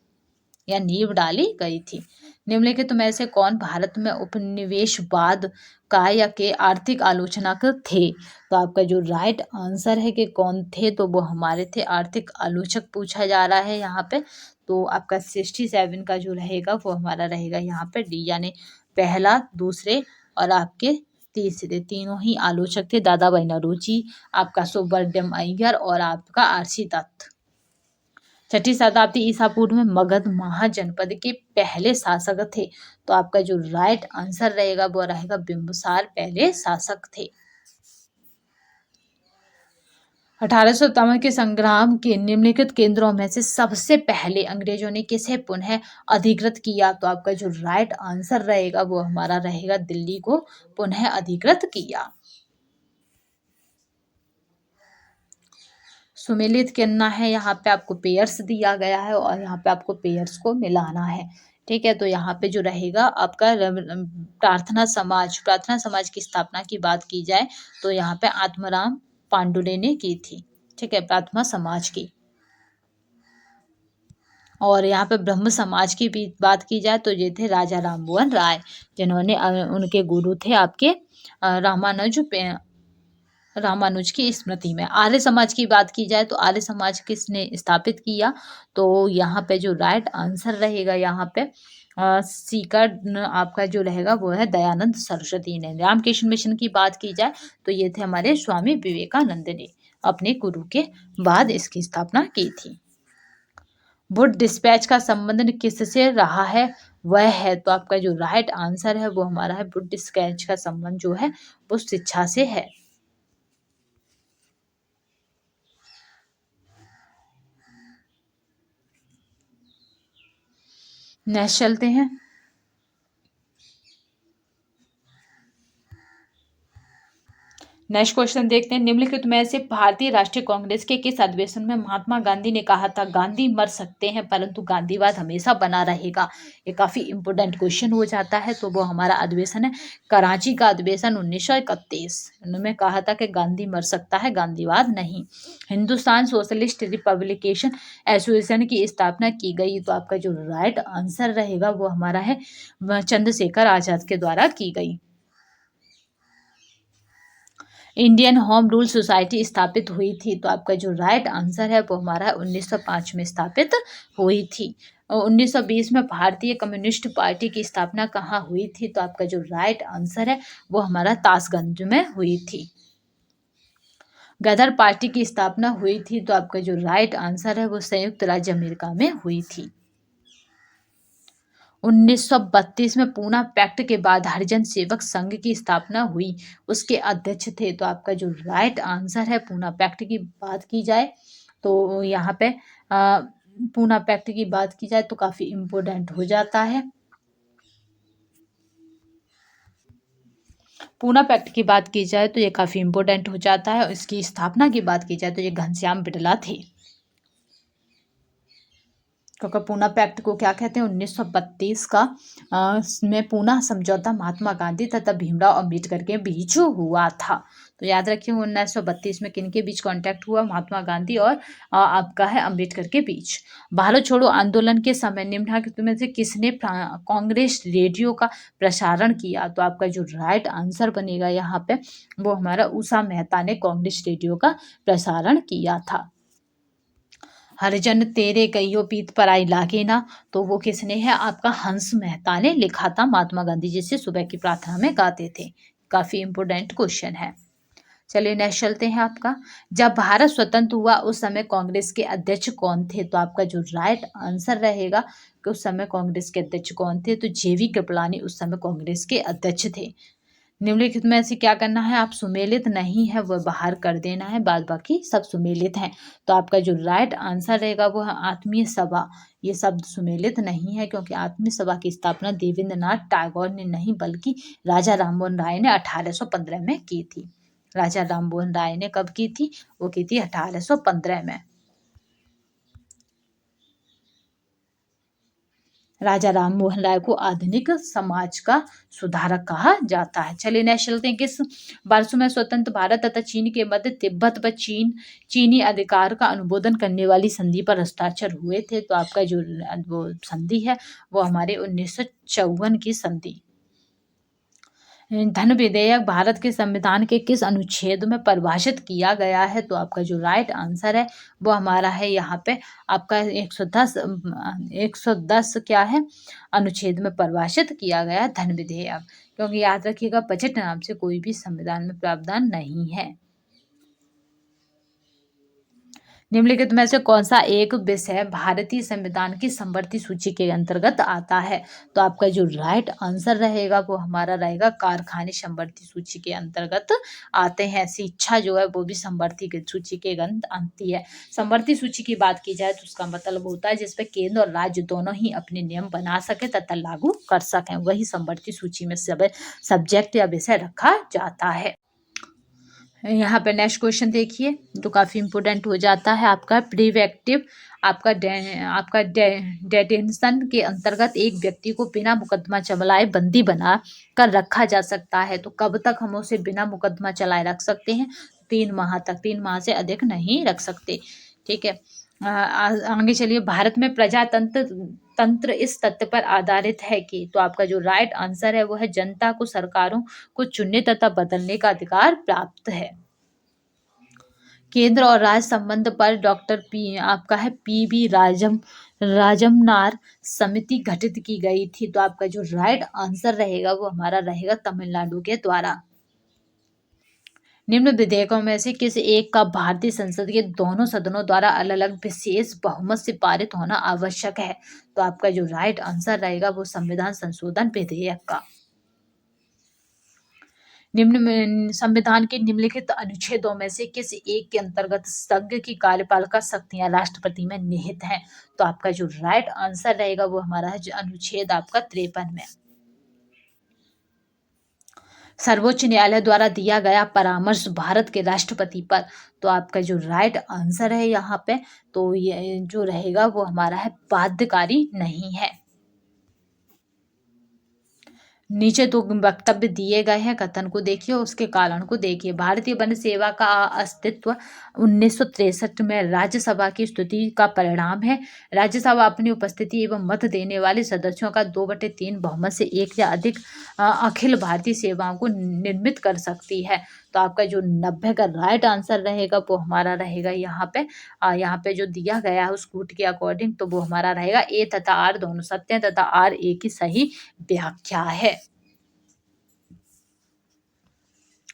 Speaker 1: या नींव डाली गई थी। निम्नलिखित में से कौन भारत में उपनिवेशवाद का या के आर्थिक आलोचनाक थे। तो आपका जो राइट आंसर है कि कौन थे, तो वो हमारे थे आर्थिक आलोचक पूछा जा रहा है यहाँ पे। तो आपका 67 का जो रहेगा वो हमारा रहेगा यहाँ पे डी, यानी पहला, दूसरे और आपके तीसरे तीनों ही आलोचक थे। दादा भाई नौरोजी, आपका सुब्रमण्यम अय्यर और आपका आरसी दत्त। छठी शताब्दी ईसा पूर्व में मगध महाजनपद के पहले शासक थे। तो आपका जो राइट आंसर रहेगा वो रहेगा बिंबिसार पहले शासक थे। 1857 के संग्राम के निम्नलिखित केंद्रों में से सबसे पहले अंग्रेजों ने किसे पुनः अधिकृत किया। तो आपका जो राइट आंसर रहेगा वो हमारा रहेगा दिल्ली को पुनः अधिकृत किया। सुमेलित करना है, यहाँ पे आपको पेयर्स दिया गया है और यहाँ पे आपको पेयर्स को मिलाना है। ठीक है, तो यहाँ पे जो रहेगा आपका प्रार्थना समाज की स्थापना की बात की जाए तो यहाँ पे आत्माराम पांडुले ने की थी। ठीक है, प्रार्थना समाज की। और यहाँ पे ब्रह्म समाज की भी बात की जाए तो ये थे राजा राममोहन राय, जिन्होंने उनके गुरु थे आपके रामानुज की स्मृति में। आर्य समाज की बात की जाए तो आर्य समाज किसने स्थापित किया। तो यहाँ पे जो राइट आंसर रहेगा यहाँ पे सीकर आपका जो रहेगा वो है दयानंद सरस्वती ने। रामकृष्ण मिशन की बात की जाए तो ये थे हमारे स्वामी विवेकानंद ने। अपने गुरु के बाद इसकी स्थापना की थी। वुड डिस्पैच का संबंध किससे रहा है? वह है, तो आपका जो राइट आंसर है वो हमारा है, वुड डिस्पैच का संबंध जो है वो शिक्षा से है। नेक्स्ट चलते हैं। नेक्स्ट क्वेश्चन देखते हैं। निम्नलिखित में से भारतीय राष्ट्रीय कांग्रेस के किस अधिवेशन में महात्मा गांधी ने कहा था, गांधी मर सकते हैं परंतु गांधीवाद हमेशा बना रहेगा? ये काफी इंपोर्टेंट क्वेश्चन हो जाता है। तो वो हमारा अधिवेशन है कराची का अधिवेशन 1931। उन्होंने कहा था कि गांधी मर सकता है, गांधीवाद नहीं। हिंदुस्तान सोशलिस्ट रिपब्लिकेशन एसोसिएशन की स्थापना की गई, तो आपका जो राइट आंसर रहेगा वो हमारा है चंद्रशेखर आजाद के द्वारा की गई। इंडियन होम रूल सोसाइटी स्थापित हुई थी, तो आपका जो राइट आंसर है वो हमारा 1905 में स्थापित हुई थी। और 1920 में भारतीय कम्युनिस्ट पार्टी की स्थापना कहाँ हुई थी? तो आपका जो राइट आंसर है वो हमारा ताशगंज में हुई थी। गदर पार्टी की स्थापना हुई थी, तो आपका जो राइट आंसर है वो संयुक्त राज्य अमेरिका में हुई थी। 1932 में पूना पैक्ट के बाद हरिजन सेवक संघ की स्थापना हुई, उसके अध्यक्ष थे, तो आपका जो राइट आंसर है पूना पैक्ट की बात की जाए तो यहाँ पे पूना पैक्ट की बात की जाए तो काफी इम्पोर्टेंट हो जाता है। पूना पैक्ट की बात की जाए तो ये काफी इम्पोर्टेंट हो जाता है। इसकी स्थापना की बात की जाए तो ये घनश्याम बिड़ला थे। क्योंकि पूना पैक्ट को क्या कहते हैं, 1932 का में पूना समझौता महात्मा गांधी तथा भीमराव अंबेडकर के बीच हुआ था। तो याद रखिए 1932 में किन के बीच कॉन्टैक्ट हुआ? महात्मा गांधी और आपका है अंबेडकर के बीच। भारत छोड़ो आंदोलन के समय निम्नलिखित में से किसने कांग्रेस रेडियो का प्रसारण किया? तो आपका जो राइट आंसर बनेगा यहाँ पे वो हमारा उषा मेहता ने कांग्रेस रेडियो का प्रसारण किया था। हरिजन तेरे कहियो पीत पराई लागे ना, तो वो किसने है? आपका हंस मेहता ने लिखा था। महात्मा गांधी जी से सुबह की प्रार्थना में गाते थे। काफी इंपोर्टेंट क्वेश्चन है। चलिए नेक्स्ट चलते हैं। आपका जब भारत स्वतंत्र हुआ उस समय कांग्रेस के अध्यक्ष कौन थे? तो आपका जो राइट आंसर रहेगा कि उस समय कांग्रेस के अध्यक्ष कौन थे? तो जेवी कृपलानी उस समय कांग्रेस के अध्यक्ष थे। निम्नलिखित में से क्या करना है? आप सुमेलित नहीं है वह बाहर कर देना है, बाद बाकी सब सुमेलित हैं। तो आपका जो राइट आंसर रहेगा वो है आत्मीय सभा। ये शब्द सुमेलित नहीं है क्योंकि आत्मीय सभा की स्थापना देवेंद्रनाथ टैगोर ने नहीं बल्कि राजा राममोहन राय ने 1815 में की थी। राजा राममोहन राय ने कब की थी? वो की थी 1815 में। राजा राम मोहन राय को आधुनिक समाज का सुधारक कहा जाता है। चलिए नेक्स्ट चलते हैं। किस वर्ष में स्वतंत्र भारत तथा चीन के मध्य तिब्बत व चीनी अधिकार का अनुमोदन करने वाली संधि पर हस्ताक्षर हुए थे? तो आपका जो वो संधि है वो हमारे 1954 की संधि। धन विधेयक भारत के संविधान के किस अनुच्छेद में परिभाषित किया गया है? तो आपका जो राइट आंसर है वो हमारा है यहाँ पे आपका 110 क्या है अनुच्छेद में परिभाषित किया गया धन विधेयक। क्योंकि याद रखिएगा बजट नाम से कोई भी संविधान में प्रावधान नहीं है। निम्नलिखित में से कौन सा एक विषय भारतीय संविधान की समवर्ती सूची के अंतर्गत आता है? तो आपका जो राइट आंसर रहेगा वो हमारा रहेगा कारखाने समवर्ती सूची के अंतर्गत आते हैं। शिक्षा जो है वो भी समवर्ती सूची के अंत आती है। समवर्ती सूची की बात की जाए तो उसका मतलब होता है जिसपे केंद्र और राज्य दोनों ही अपने नियम बना सके तथा लागू कर सकें, वही समवर्ती सूची में सब सब्जेक्ट या विषय रखा जाता है। यहाँ पे नेक्स्ट क्वेश्चन देखिए जो काफ़ी इंपोर्टेंट हो जाता है। आपका प्रिवेंटिव आपका डेटेंशन के अंतर्गत एक व्यक्ति को बिना मुकदमा चलाए बंदी बना कर रखा जा सकता है। तो कब तक हम उसे बिना मुकदमा चलाए रख सकते हैं? 3 माह तक। 3 माह से अधिक नहीं रख सकते। ठीक है। आगे चलिए। भारत में प्रजातंत्र तंत्र इस तथ्य पर आधारित है कि, तो आपका जो राइट आंसर है वो है जनता को सरकारों को चुनने तथा बदलने का अधिकार प्राप्त है। केंद्र और राज्य संबंध पर डॉक्टर पी आपका है पी राजमनार समिति गठित की गई थी। तो आपका जो राइट आंसर रहेगा वो हमारा रहेगा तमिलनाडु के द्वारा। निम्न विधेयकों में से किस एक का भारतीय संसद के दोनों सदनों द्वारा अलग अलग विशेष बहुमत से पारित होना आवश्यक है? तो आपका जो राइट आंसर रहेगा वो संविधान संशोधन विधेयक का। निम्न में संविधान के निम्नलिखित अनुच्छेदों में से किस एक के अंतर्गत संघ की कार्यपालिका शक्तियां राष्ट्रपति में निहित हैं? तो आपका जो राइट आंसर रहेगा वो हमारा है जो अनुच्छेद आपका 53 में। सर्वोच्च न्यायालय द्वारा दिया गया परामर्श भारत के राष्ट्रपति पर, तो आपका जो राइट आंसर है यहाँ पे, तो ये जो रहेगा वो हमारा है बाध्यकारी नहीं है। नीचे दो वक्तव्य दिए गए हैं, कथन को देखिए, उसके कारण को देखिए। भारतीय वन सेवा का अस्तित्व 1963 में राज्यसभा की स्तुति का परिणाम है। राज्यसभा अपनी उपस्थिति एवं मत देने वाले सदस्यों का 2/3 बहुमत से एक या अधिक अखिल भारतीय सेवाओं को निर्मित कर सकती है। तो आपका जो 90 का राइट आंसर रहेगा वो हमारा रहेगा यहाँ पे जो दिया गया है उस कूट के अकॉर्डिंग, तो वो हमारा रहेगा ए तथा आर दोनों सत्य हैं तथा आर ए की सही व्याख्या है।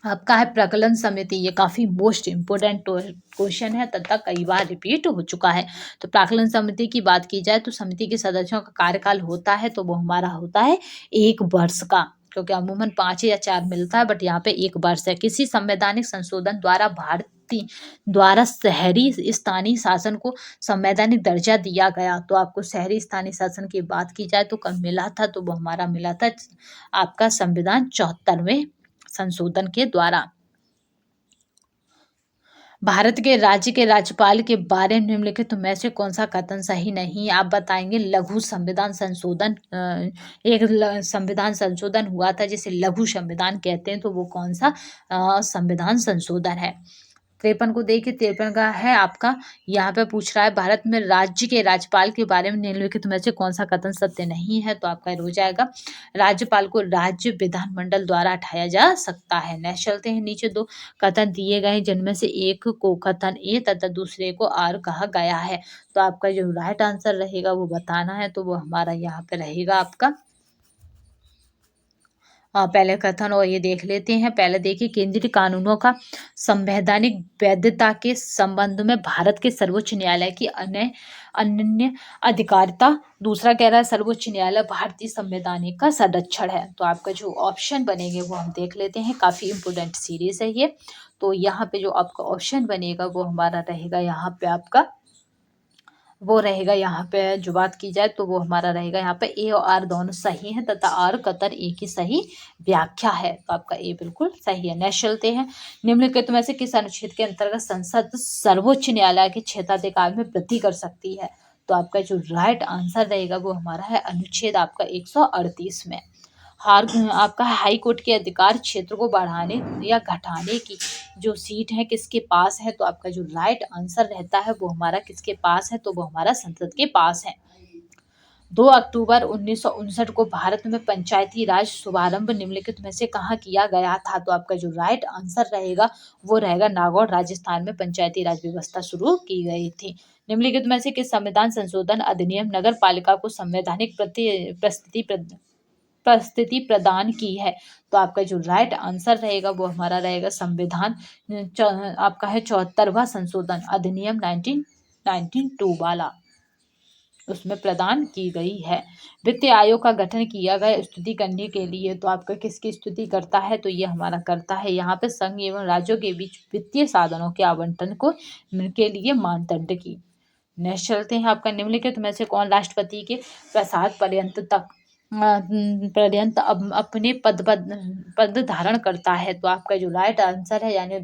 Speaker 1: आपका है प्रकलन समिति, ये काफी मोस्ट इम्पोर्टेंट क्वेश्चन है तथा कई बार रिपीट हो चुका है। तो प्राकलन समिति की बात की जाए तो समिति के सदस्यों का कार्यकाल होता है तो वो हमारा होता है 1 वर्ष का, क्योंकि अमूमन 5 या 4 मिलता है, बट यहाँ पे 1 वर्ष है। किसी संवैधानिक संशोधन द्वारा भारतीय द्वारा शहरी स्थानीय शासन को संवैधानिक दर्जा दिया गया, तो आपको शहरी स्थानीय शासन की बात की जाए तो कब मिला था, तो वो हमारा मिला था आपका संविधान 74वें संशोधन के द्वारा। भारत के राज्य के राज्यपाल के बारे में निम्नलिखित में से कौन सा कथन सही नहीं? आप बताएंगे लघु संविधान संशोधन, एक संविधान संशोधन हुआ था जिसे लघु संविधान कहते हैं, तो वो कौन सा संविधान संशोधन है? 53 को देखिए, 53 का है आपका, यहाँ पे पूछ रहा है भारत में राज्य के राज्यपाल के बारे में निम्नलिखित में से कौन सा कथन सत्य नहीं है? तो आपका हो जाएगा राज्यपाल को राज्य विधानमंडल द्वारा हटाया जा सकता है। नेक्स्ट चलते हैं, नीचे 2 कथन दिए गए हैं जिनमें से एक को कथन ए तथा दूसरे को आर कहा गया है। तो आपका जो राइट आंसर रहेगा वो बताना है, तो वो हमारा यहाँ पे रहेगा आपका पहले कथन और ये देख लेते हैं। पहले देखिए, केंद्रीय कानूनों का संवैधानिक वैधता के संबंध में भारत के सर्वोच्च न्यायालय की अनन्य अधिकारिता। दूसरा कह रहा है सर्वोच्च न्यायालय भारतीय संवैधानिक का संरक्षण है। तो आपका जो ऑप्शन बनेंगे वो हम देख लेते हैं, काफी इंपोर्टेंट सीरीज है ये। तो यहाँ पे जो आपका ऑप्शन बनेगा वो हमारा रहेगा यहाँ पे आपका वो रहेगा यहाँ पे जो बात की जाए तो वो हमारा रहेगा यहाँ पे ए और आर दोनों सही हैं तथा आर कतर ए की सही व्याख्या है। तो आपका ए बिल्कुल सही है। नेक्स्ट चलते हैं, निम्नलिखित में से किस अनुच्छेद के अंतर्गत संसद सर्वोच्च न्यायालय के क्षेत्राधिकार में वृद्धि कर सकती है? तो आपका जो राइट आंसर रहेगा वो हमारा है अनुच्छेद आपका 138 में। आपका हाई कोर्ट के अधिकार क्षेत्र को बढ़ाने या घटाने की जो सीट है किसके पास है? तो आपका जो राइट आंसर रहता है वो हमारा किसके पास है? तो वो हमारा संसद के पास है। 2 अक्टूबर 1959 को भारत में पंचायती राज शुभारंभ निम्नलिखित में से कहाँ किया गया था? तो आपका जो राइट आंसर रहेगा वो रहेगा नागौर राजस्थान में पंचायती राज व्यवस्था शुरू की गई थी। निम्नलिखित में से किस संविधान संशोधन अधिनियम नगर पालिका को संवैधानिक परिस्थिति प्रदान की है? तो आपका जो राइट आंसर रहेगा वो हमारा रहेगा संविधान आपका है 74वां संशोधन अधिनियम 1992 वाला, उसमें प्रदान की गई है। वित्तीय आयोग का गठन किया गया स्तुति करने के लिए, तो आपका किसकी स्तुति करता है? तो ये हमारा करता है यहाँ पे संघ एवं राज्यों के बीच वित्तीय साधनों के आवंटन को के लिए मानदंड की। नेक्स्ट चलते हैं, आपका निम्नलिखित में से कौन राष्ट्रपति के प्रसाद पर्यंत अपने पद धारण करता है? तो आपका जो राइट आंसर है यानी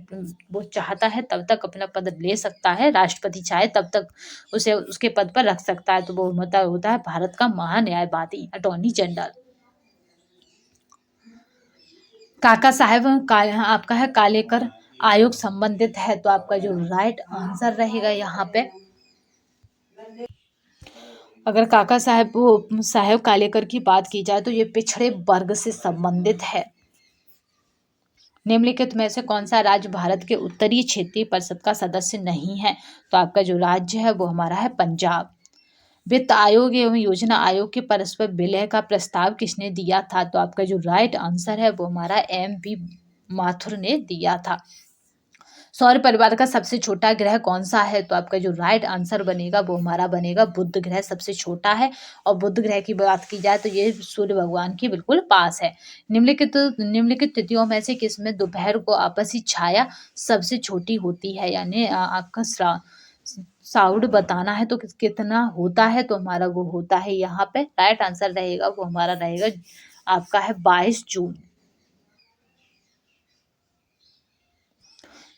Speaker 1: वो चाहता है तब तक अपना पद ले सकता है, राष्ट्रपति चाहे तब तक उसे उसके पद पर रख सकता है। तो वो होता है भारत का महान्यायवादी अटॉर्नी जनरल। काका साहेब आपका है कालेकर आयोग संबंधित है, तो आपका जो राइट आंसर रहेगा यहाँ पे अगर काका साहेब कालेकर की बात की जाए तो ये पिछड़े वर्ग से संबंधित है। निम्नलिखित में से कौन सा राज्य भारत के उत्तरीय क्षेत्रीय परिषद का सदस्य नहीं है? तो आपका जो राज्य है वो हमारा है पंजाब। वित्त आयोग एवं योजना आयोग के परस्पर विलय का प्रस्ताव किसने दिया था? तो आपका जो राइट आंसर है वो हमारा M.B. माथुर ने दिया था। सौर परिवार का सबसे छोटा ग्रह कौन सा है? तो आपका जो राइट आंसर बनेगा वो हमारा बनेगा बुध ग्रह सबसे छोटा है। और बुध ग्रह की बात की जाए तो ये सूर्य भगवान के बिल्कुल पास है। निम्नलिखित तिथियों में से किसमें दोपहर को आपसी छाया सबसे छोटी होती है? यानी आपका साउड बताना है तो कितना होता है, तो हमारा वो होता है यहाँ पे राइट आंसर रहेगा वो हमारा रहेगा आपका है 22 जून।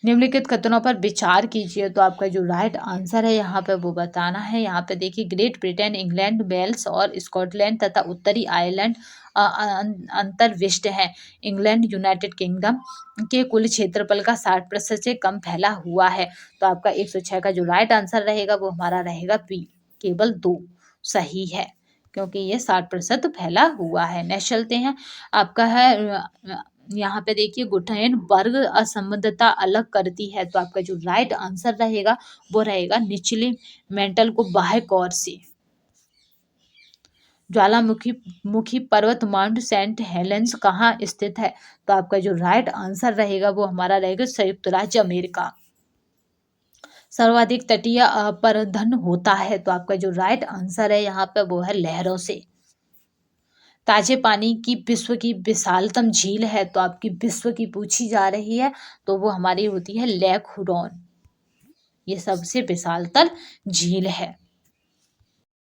Speaker 1: निम्नलिखित कथनों पर विचार कीजिए, तो आपका जो राइट आंसर है यहाँ पे वो बताना है। यहाँ पे देखिए, ग्रेट ब्रिटेन, इंग्लैंड, वेल्स और स्कॉटलैंड तथा उत्तरी आयरलैंड अंतर्विष्ट है। इंग्लैंड यूनाइटेड किंगडम के कुल क्षेत्रफल का 60% से कम फैला हुआ है। तो आपका 106 का जो राइट आंसर रहेगा वो हमारा रहेगा बी, केवल 2 सही है, क्योंकि ये 60% फैला हुआ है। नेक्स्ट चलते हैं, आपका है यहाँ पे देखिए, गुठेन वर्ग असंबद्धता अलग करती है। तो आपका जो राइट आंसर रहेगा वो रहेगा निचले मेंटल को बाह्य कोर से। ज्वालामुखी मुखी पर्वत माउंट सेंट हेलेंस कहाँ स्थित है? तो आपका जो राइट आंसर रहेगा वो हमारा रहेगा संयुक्त राज्य अमेरिका। सर्वाधिक तटीय अपरदन होता है। तो आपका जो राइट आंसर है यहाँ पे वो है लहरों से। ताजे पानी की विश्व की विशालतम झील है। तो आपकी विश्व की पूछी जा रही है तो वो हमारी होती है लेक हुरॉन, ये सबसे विशालतम झील है।